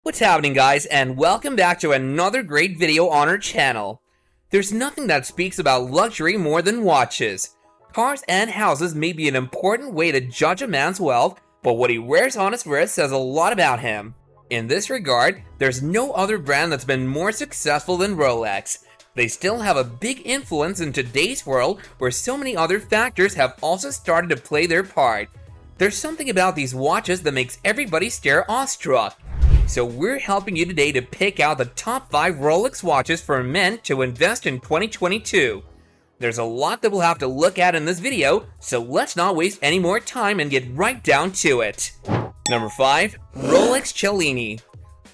What's happening, guys, and welcome back to another great video on our channel. There's nothing that speaks about luxury more than watches. Cars and houses may be an important way to judge a man's wealth, but what he wears on his wrist says a lot about him. In this regard, there's no other brand that's been more successful than Rolex. They still have a big influence in today's world where so many other factors have also started to play their part. There's something about these watches that makes everybody stare awestruck. So we're helping you today to pick out the top 5 Rolex watches for men to invest in 2022. There's a lot that we'll have to look at in this video, so let's not waste any more time and get right down to it. Number 5. Rolex Cellini.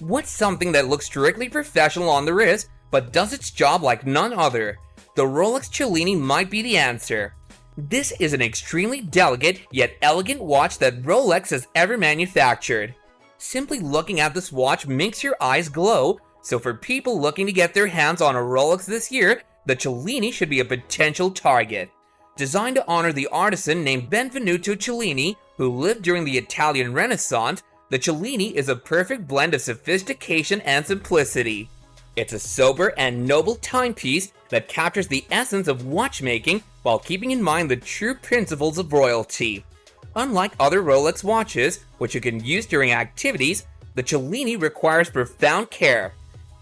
What's something that looks strictly professional on the wrist, but does its job like none other? The Rolex Cellini might be the answer. This is an extremely delicate yet elegant watch that Rolex has ever manufactured. Simply looking at this watch makes your eyes glow, so for people looking to get their hands on a Rolex this year, the Cellini should be a potential target. Designed to honor the artisan named Benvenuto Cellini, who lived during the Italian Renaissance, the Cellini is a perfect blend of sophistication and simplicity. It's a sober and noble timepiece that captures the essence of watchmaking while keeping in mind the true principles of royalty. Unlike other Rolex watches, which you can use during activities, the Cellini requires profound care.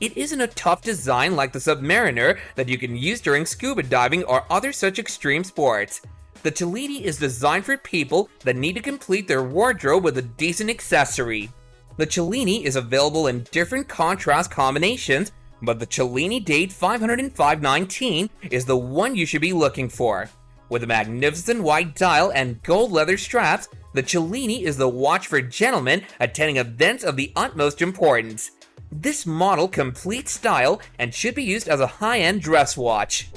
It isn't a tough design like the Submariner that you can use during scuba diving or other such extreme sports. The Cellini is designed for people that need to complete their wardrobe with a decent accessory. The Cellini is available in different contrast combinations, but the Cellini Date 50519 is the one you should be looking for. With a magnificent white dial and gold leather straps, the Cellini is the watch for gentlemen attending events of the utmost importance. This model completes style and should be used as a high-end dress watch.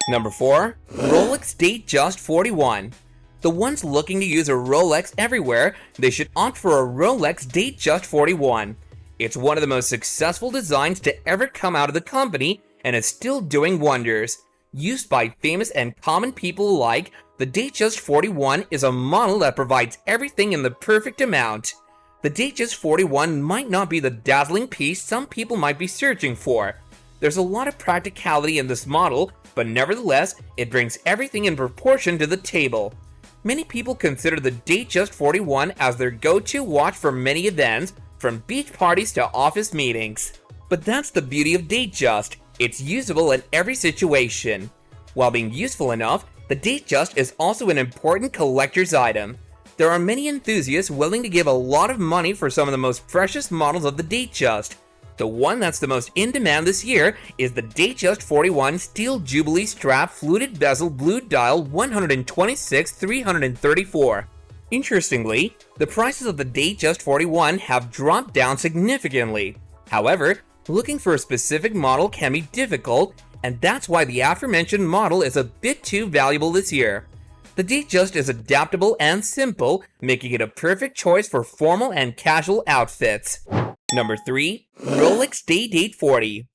Number 4. Rolex Datejust 41. The ones looking to use a Rolex everywhere, they should opt for a Rolex Datejust 41. It's one of the most successful designs to ever come out of the company and is still doing wonders. Used by famous and common people alike, the Datejust 41 is a model that provides everything in the perfect amount. The Datejust 41 might not be the dazzling piece some people might be searching for. There's a lot of practicality in this model, but nevertheless, it brings everything in proportion to the table. Many people consider the Datejust 41 as their go-to watch for many events, from beach parties to office meetings. But that's the beauty of Datejust. It's usable in every situation. While being useful enough, the Datejust is also an important collector's item. There are many enthusiasts willing to give a lot of money for some of the most precious models of the Datejust. The one that's the most in demand this year is the Datejust 41 Steel Jubilee Strap Fluted Bezel Blue Dial 126-334. Interestingly, the prices of the Datejust 41 have dropped down significantly. However, looking for a specific model can be difficult, and that's why the aforementioned model is a bit too valuable this year. The Datejust is adaptable and simple, making it a perfect choice for formal and casual outfits. Number 3. Rolex Day-Date 40.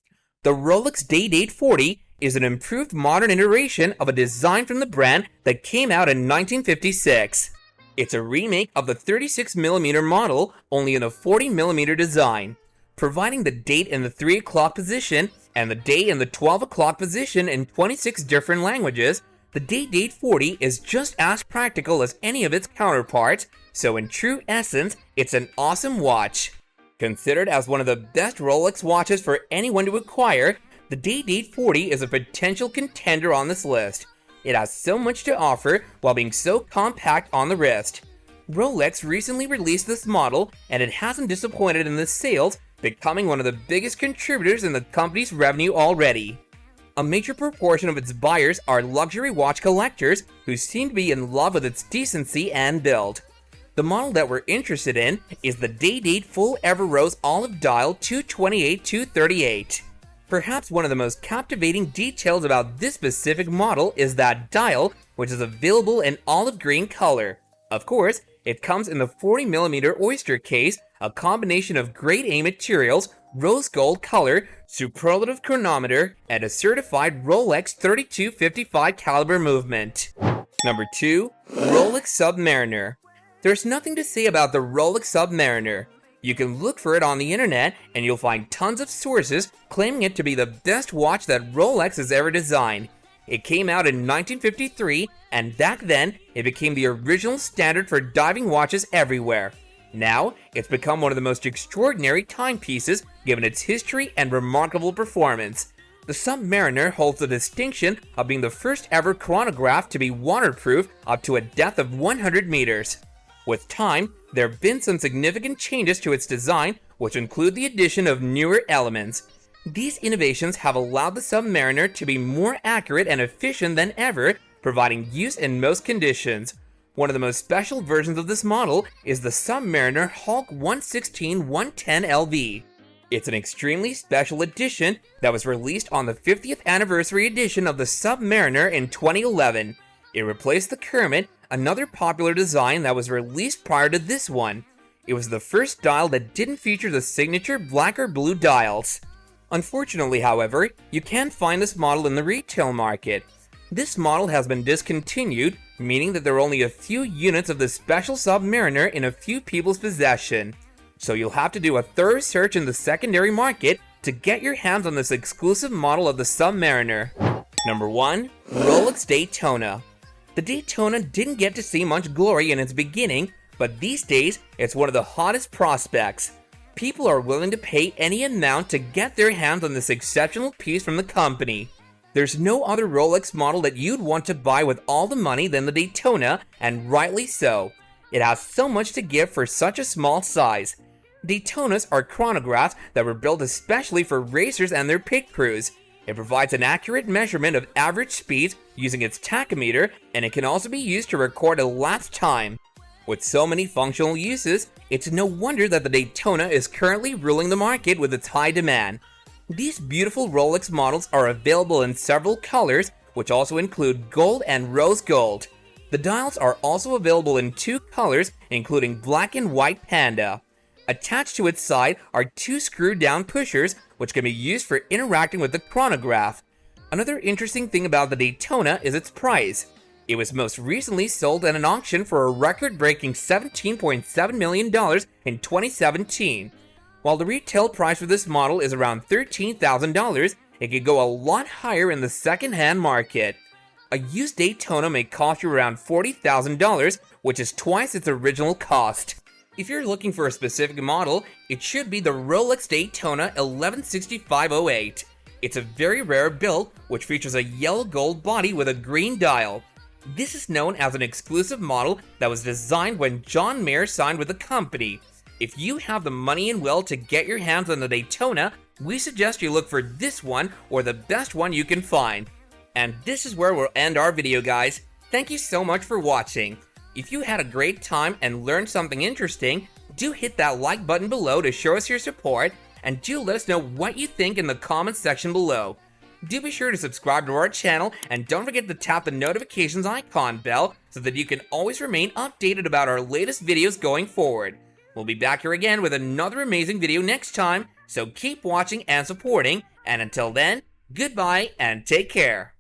The Rolex Day-Date 40 is an improved modern iteration of a design from the brand that came out in 1956. It's a remake of the 36mm model, only in a 40mm design. Providing the date in the 3 o'clock position and the day in the 12 o'clock position in 26 different languages, the Day-Date 40 is just as practical as any of its counterparts, so in true essence, it's an awesome watch. Considered as one of the best Rolex watches for anyone to acquire, the Day-Date 40 is a potential contender on this list. It has so much to offer while being so compact on the wrist. Rolex recently released this model, and it hasn't disappointed in the sales, becoming one of the biggest contributors in the company's revenue already. A major proportion of its buyers are luxury watch collectors who seem to be in love with its decency and build. The model that we're interested in is the Day-Date Full Ever Rose Olive Dial 228-238. Perhaps one of the most captivating details about this specific model is that dial, which is available in olive green color. Of course, it comes in the 40mm oyster case, a combination of grade A materials, rose gold color, superlative chronometer, and a certified Rolex 3255 caliber movement. Number 2. Rolex Submariner. There's nothing to say about the Rolex Submariner. You can look for it on the internet and you'll find tons of sources claiming it to be the best watch that Rolex has ever designed. It came out in 1953, and back then, it became the original standard for diving watches everywhere. Now, it's become one of the most extraordinary timepieces given its history and remarkable performance. The Submariner holds the distinction of being the first ever chronograph to be waterproof up to a depth of 100 meters. With time, there have been some significant changes to its design, which include the addition of newer elements. These innovations have allowed the Submariner to be more accurate and efficient than ever, providing use in most conditions. One of the most special versions of this model is the Submariner Hulk 116-110LV. It's an extremely special edition that was released on the 50th anniversary edition of the Submariner in 2011. It replaced the Kermit, another popular design that was released prior to this one. It was the first dial that didn't feature the signature black or blue dials. Unfortunately, however, you can't find this model in the retail market. This model has been discontinued, meaning that there are only a few units of this special Submariner in a few people's possession. So you'll have to do a thorough search in the secondary market to get your hands on this exclusive model of the Submariner. Number 1. Rolex Daytona. The Daytona didn't get to see much glory in its beginning, but these days it's one of the hottest prospects. People are willing to pay any amount to get their hands on this exceptional piece from the company. There's no other Rolex model that you'd want to buy with all the money than the Daytona, and rightly so. It has so much to give for such a small size. Daytonas are chronographs that were built especially for racers and their pit crews. It provides an accurate measurement of average speeds using its tachometer, and it can also be used to record elapsed time. With so many functional uses, it's no wonder that the Daytona is currently ruling the market with its high demand. These beautiful Rolex models are available in several colors, which also include gold and rose gold. The dials are also available in 2 colors, including black and white panda. Attached to its side are 2 screw-down pushers, which can be used for interacting with the chronograph. Another interesting thing about the Daytona is its price. It was most recently sold at an auction for a record-breaking $17.7 million in 2017. While the retail price for this model is around $13,000, it could go a lot higher in the second-hand market. A used Daytona may cost you around $40,000, which is twice its original cost. If you're looking for a specific model, it should be the Rolex Daytona 116508. It's a very rare build, which features a yellow gold body with a green dial. This is known as an exclusive model that was designed when John Mayer signed with the company. If you have the money and will to get your hands on the Daytona, we suggest you look for this one or the best one you can find. And this is where we'll end our video, guys. Thank you so much for watching. If you had a great time and learned something interesting, do hit that like button below to show us your support, and do let us know what you think in the comments section below. Do be sure to subscribe to our channel, and don't forget to tap the notifications icon bell so that you can always remain updated about our latest videos going forward. We'll be back here again with another amazing video next time, so keep watching and supporting, and until then, goodbye and take care.